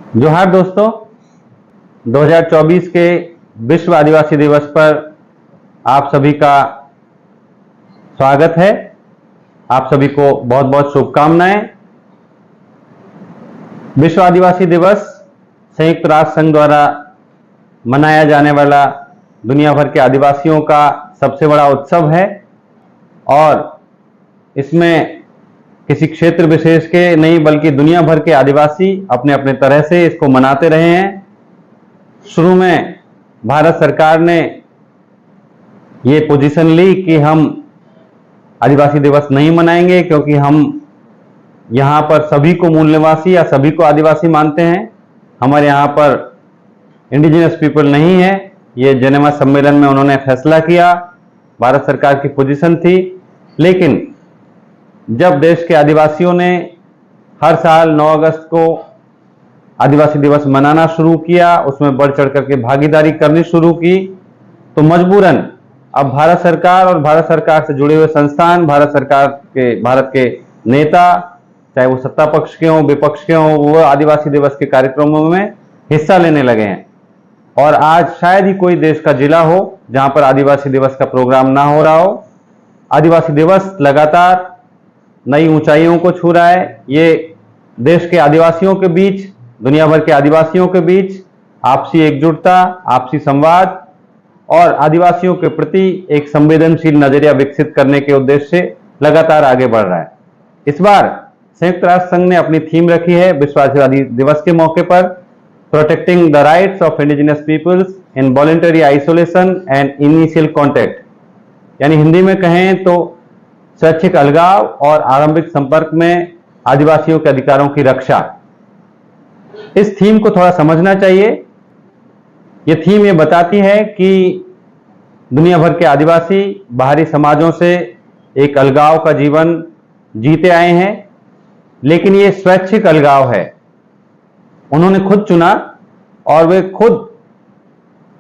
जोहार दोस्तों, 2024 के विश्व आदिवासी दिवस पर आप सभी का स्वागत है। आप सभी को बहुत बहुत शुभकामनाएं। विश्व आदिवासी दिवस संयुक्त राष्ट्र संघ द्वारा मनाया जाने वाला दुनिया भर के आदिवासियों का सबसे बड़ा उत्सव है और इसमें किसी क्षेत्र विशेष के नहीं बल्कि दुनिया भर के आदिवासी अपने अपने तरह से इसको मनाते रहे हैं। शुरू में भारत सरकार ने ये पोजीशन ली कि हम आदिवासी दिवस नहीं मनाएंगे क्योंकि हम यहाँ पर सभी को मूल निवासी या सभी को आदिवासी मानते हैं। हमारे यहाँ पर इंडिजिनस पीपल नहीं है। ये जेनेवा सम्मेलन में उन्होंने फैसला किया, भारत सरकार की पोजीशन थी। लेकिन जब देश के आदिवासियों ने हर साल 9 अगस्त को आदिवासी दिवस मनाना शुरू किया, उसमें बढ़ चढ़ करके भागीदारी करनी शुरू की, तो मजबूरन अब भारत सरकार और भारत सरकार से जुड़े हुए संस्थान, भारत के नेता, चाहे वो सत्ता पक्ष के हों विपक्ष के हों, वो आदिवासी दिवस के कार्यक्रमों में हिस्सा लेने लगे हैं। और आज शायद ही कोई देश का जिला हो जहां पर आदिवासी दिवस का प्रोग्राम ना हो रहा हो। आदिवासी दिवस लगातार नई ऊंचाइयों को छू रहा है। ये देश के आदिवासियों के बीच, दुनिया भर के आदिवासियों के बीच आपसी एकजुटता, आपसी संवाद और आदिवासियों के प्रति एक संवेदनशील नजरिया विकसित करने के उद्देश्य से लगातार आगे बढ़ रहा है। इस बार संयुक्त राष्ट्र संघ ने अपनी थीम रखी है विश्व आदिवासी दिवस के मौके पर, protecting the rights of indigenous peoples in voluntary isolation and initial contact, यानी हिंदी में कहें तो स्वैच्छिक अलगाव और आरंभिक संपर्क में आदिवासियों के अधिकारों की रक्षा। इस थीम को थोड़ा समझना चाहिए। ये थीम ये बताती है कि दुनिया भर के आदिवासी बाहरी समाजों से एक अलगाव का जीवन जीते आए हैं, लेकिन ये स्वैच्छिक अलगाव है। उन्होंने खुद चुना और वे खुद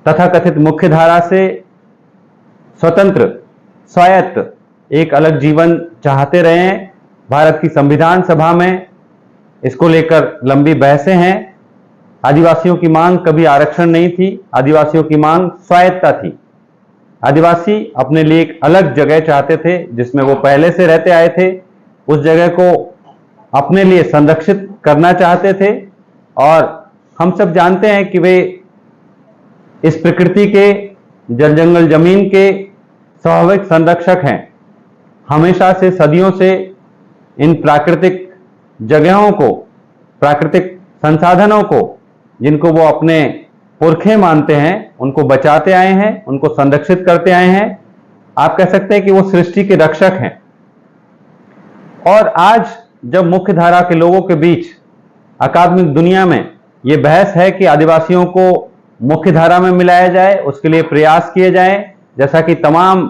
तथाकथित मुख्य धारा से स्वतंत्र, स्वायत्त एक अलग जीवन चाहते रहे हैं। भारत की संविधान सभा में इसको लेकर लंबी बहसें हैं। आदिवासियों की मांग कभी आरक्षण नहीं थी, आदिवासियों की मांग स्वायत्तता थी। आदिवासी अपने लिए एक अलग जगह चाहते थे जिसमें वो पहले से रहते आए थे। उस जगह को अपने लिए संरक्षित करना चाहते थे और हम सब जानते हैं कि वे इस प्रकृति के, जल जंगल जमीन के स्वाभाविक संरक्षक हैं। हमेशा से, सदियों से इन प्राकृतिक जगहों को, प्राकृतिक संसाधनों को, जिनको वो अपने पुरखे मानते हैं, उनको बचाते आए हैं, उनको संरक्षित करते आए हैं। आप कह सकते हैं कि वो सृष्टि के रक्षक हैं। और आज जब मुख्य धारा के लोगों के बीच, अकादमिक दुनिया में ये बहस है कि आदिवासियों को मुख्य धारा में मिलाया जाए, उसके लिए प्रयास किए जाएं, जैसा कि तमाम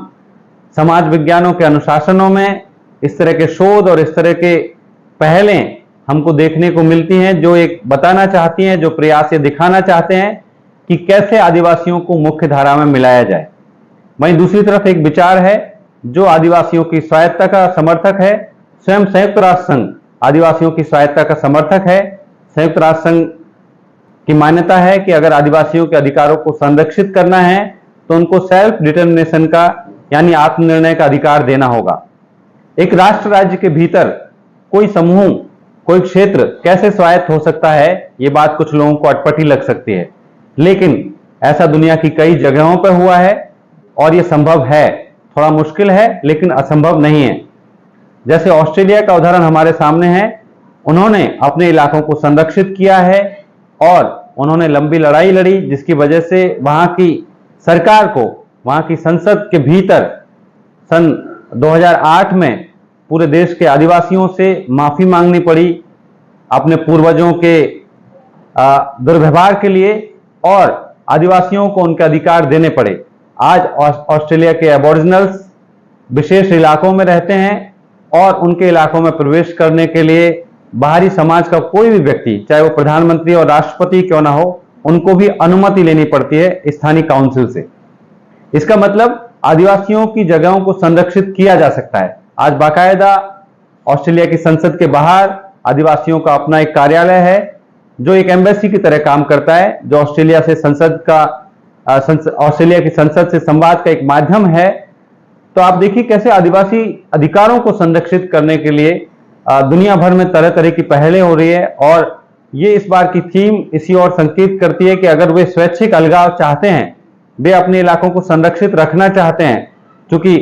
समाज विज्ञानों के अनुशासनों में इस तरह के शोध और इस तरह के पहलें हमको देखने को मिलती हैं, जो एक बताना चाहती हैं, जो प्रयास ये दिखाना चाहते हैं कि कैसे आदिवासियों को मुख्य धारा में मिलाया जाए। वहीं दूसरी तरफ एक विचार है जो आदिवासियों की स्वायत्तता का समर्थक है। स्वयं संयुक्त राष्ट्र संघ आदिवासियों की स्वायत्तता का समर्थक है। संयुक्त राष्ट्र संघ की मान्यता है कि अगर आदिवासियों के अधिकारों को संरक्षित करना है तो उनको सेल्फ डिटर्मिनेशन का, यानी आत्मनिर्णय का अधिकार देना होगा। एक राष्ट्र राज्य के भीतर कोई समूह, कोई क्षेत्र कैसे स्वायत्त हो सकता है, ये बात कुछ लोगों को अटपटी लग सकती है, लेकिन ऐसा दुनिया की कई जगहों पर हुआ है और ये संभव है। थोड़ा मुश्किल है लेकिन असंभव नहीं है। जैसे ऑस्ट्रेलिया का उदाहरण हमारे सामने है। उन्होंने अपने इलाकों को संरक्षित किया है और उन्होंने लंबी लड़ाई लड़ी, जिसकी वजह से वहां की सरकार को, वहां की संसद के भीतर सन 2008 में पूरे देश के आदिवासियों से माफी मांगनी पड़ी अपने पूर्वजों के दुर्व्यवहार के लिए, और आदिवासियों को उनके अधिकार देने पड़े। आज ऑस्ट्रेलिया के एबोरिजिनल्स विशेष इलाकों में रहते हैं और उनके इलाकों में प्रवेश करने के लिए बाहरी समाज का कोई भी व्यक्ति, चाहे वो प्रधानमंत्री और राष्ट्रपति क्यों ना हो, उनको भी अनुमति लेनी पड़ती है स्थानीय काउंसिल से। इसका मतलब आदिवासियों की जगहों को संरक्षित किया जा सकता है। आज बाकायदा ऑस्ट्रेलिया की संसद के बाहर आदिवासियों का अपना एक कार्यालय है जो एक एम्बेसी की तरह काम करता है, जो ऑस्ट्रेलिया से ऑस्ट्रेलिया की संसद से संवाद का एक माध्यम है। तो आप देखिए कैसे आदिवासी अधिकारों को संरक्षित करने के लिए दुनिया भर में तरह तरह की पहलें हो रही है, और ये इस बार की थीम इसी ओर संकेत करती है कि अगर वे स्वैच्छिक अलगाव चाहते हैं, वे अपने इलाकों को संरक्षित रखना चाहते हैं, क्योंकि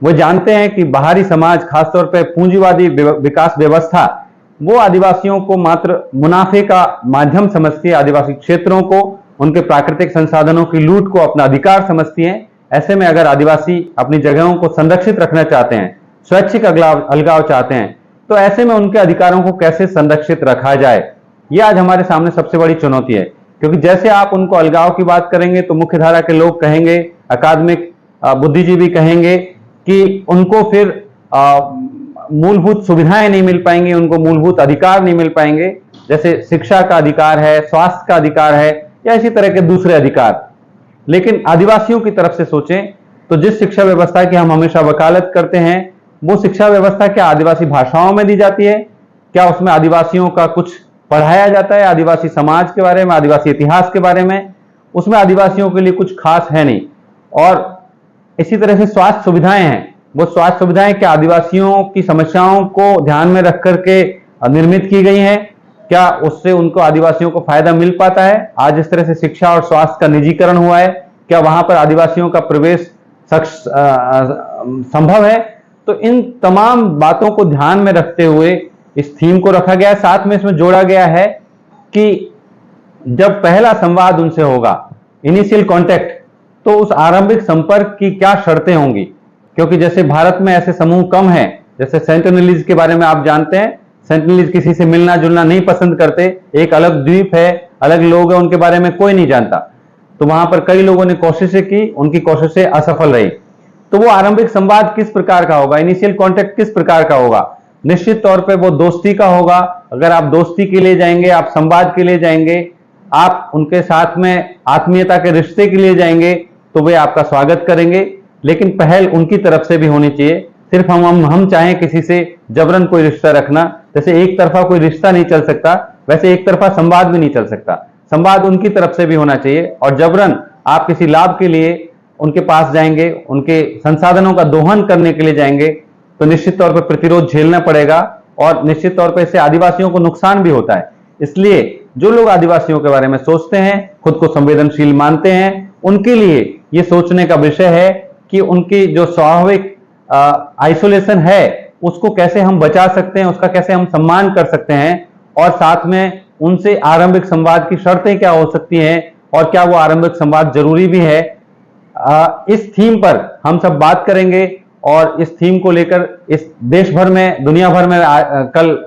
वो जानते हैं कि बाहरी समाज, खासतौर पर पूंजीवादी विकास व्यवस्था, वो आदिवासियों को मात्र मुनाफे का माध्यम समझती है, आदिवासी क्षेत्रों को, उनके प्राकृतिक संसाधनों की लूट को अपना अधिकार समझती है। ऐसे में अगर आदिवासी अपनी जगहों को संरक्षित रखना चाहते हैं, स्वैच्छिक अलगाव चाहते हैं, तो ऐसे में उनके अधिकारों को कैसे संरक्षित रखा जाए, ये आज हमारे सामने सबसे बड़ी चुनौती है। क्योंकि जैसे आप उनको अलगाव की बात करेंगे तो मुख्यधारा के लोग कहेंगे, अकादमिक बुद्धिजीवी कहेंगे कि उनको फिर मूलभूत सुविधाएं नहीं मिल पाएंगी, उनको मूलभूत अधिकार नहीं मिल पाएंगे, जैसे शिक्षा का अधिकार है, स्वास्थ्य का अधिकार है, या इसी तरह के दूसरे अधिकार। लेकिन आदिवासियों की तरफ से सोचें तो जिस शिक्षा व्यवस्था की हम हमेशा वकालत करते हैं, वो शिक्षा व्यवस्था क्या आदिवासी भाषाओं में दी जाती है? क्या उसमें आदिवासियों का कुछ पढ़ाया जाता है, आदिवासी समाज के बारे में, आदिवासी इतिहास के बारे में? उसमें आदिवासियों के लिए कुछ खास है नहीं। और इसी तरह से स्वास्थ्य सुविधाएं हैं, वो स्वास्थ्य सुविधाएं क्या आदिवासियों की समस्याओं को ध्यान में रख करके निर्मित की गई हैं? क्या उससे उनको, आदिवासियों को फायदा मिल पाता है? आज इस तरह से शिक्षा और स्वास्थ्य का निजीकरण हुआ है, क्या वहां पर आदिवासियों का प्रवेश संभव है? तो इन तमाम बातों को ध्यान में रखते हुए इस थीम को रखा गया है। साथ में इसमें जोड़ा गया है कि जब पहला संवाद उनसे होगा, इनिशियल कांटेक्ट, तो उस आरंभिक संपर्क की क्या शर्तें होंगी? क्योंकि जैसे भारत में ऐसे समूह कम हैं, जैसे सेंटिनलीज के बारे में आप जानते हैं, सेंटिनलीज किसी से मिलना जुलना नहीं पसंद करते, एक अलग द्वीप है, अलग लोग हैं, उनके बारे में कोई नहीं जानता। तो वहां पर कई लोगों ने कोशिशें की, उनकी कोशिशें असफल रही। तो वो आरंभिक संवाद किस प्रकार का होगा, इनिशियल कांटेक्ट किस प्रकार का होगा? निश्चित तौर पे वो दोस्ती का होगा। अगर आप दोस्ती के लिए जाएंगे, आप संवाद के लिए जाएंगे, आप उनके साथ में आत्मीयता के रिश्ते के लिए जाएंगे, तो वे आपका स्वागत करेंगे। लेकिन पहल उनकी तरफ से भी होनी चाहिए। सिर्फ हम चाहें किसी से जबरन कोई रिश्ता रखना, जैसे एक तरफा कोई रिश्ता नहीं चल सकता, वैसे एक तरफा संवाद भी नहीं चल सकता। संवाद उनकी तरफ से भी होना चाहिए। और जबरन आप किसी लाभ के लिए उनके पास जाएंगे, उनके संसाधनों का दोहन करने के लिए जाएंगे, तो निश्चित तौर पर प्रतिरोध झेलना पड़ेगा, और निश्चित तौर पर इससे आदिवासियों को नुकसान भी होता है। इसलिए जो लोग आदिवासियों के बारे में सोचते हैं, खुद को संवेदनशील मानते हैं, उनके लिए ये सोचने का विषय है कि उनकी जो स्वाभाविक आइसोलेशन है उसको कैसे हम बचा सकते हैं, उसका कैसे हम सम्मान कर सकते हैं, और साथ में उनसे आरंभिक संवाद की शर्तें क्या हो सकती हैं, और क्या वो आरंभिक संवाद जरूरी भी है। इस थीम पर हम सब बात करेंगे, और इस थीम को लेकर इस देश भर में, दुनिया भर में कल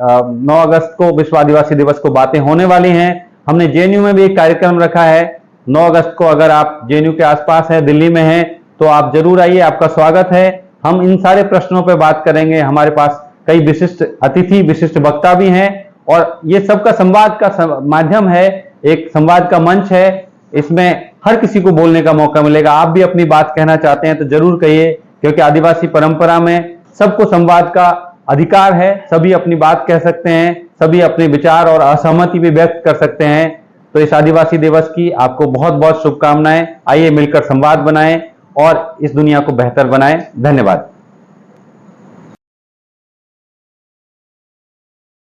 9 अगस्त को विश्व आदिवासी दिवस को बातें होने वाली हैं। हमने जेएनयू में भी एक कार्यक्रम रखा है 9 अगस्त को। अगर आप जेएनयू के आसपास हैं, दिल्ली में हैं, तो आप जरूर आइए, आपका स्वागत है। हम इन सारे प्रश्नों पर बात करेंगे। हमारे पास कई विशिष्ट अतिथि, विशिष्ट वक्ता भी हैं, और ये सबका संवाद का माध्यम है, एक संवाद का मंच है। इसमें हर किसी को बोलने का मौका मिलेगा। आप भी अपनी बात कहना चाहते हैं तो जरूर कहिए, क्योंकि आदिवासी परंपरा में सबको संवाद का अधिकार है। सभी अपनी बात कह सकते हैं, सभी अपने विचार और असहमति भी व्यक्त कर सकते हैं। तो इस आदिवासी दिवस की आपको बहुत बहुत शुभकामनाएं। आइए मिलकर संवाद बनाएं और इस दुनिया को बेहतर बनाएं। धन्यवाद।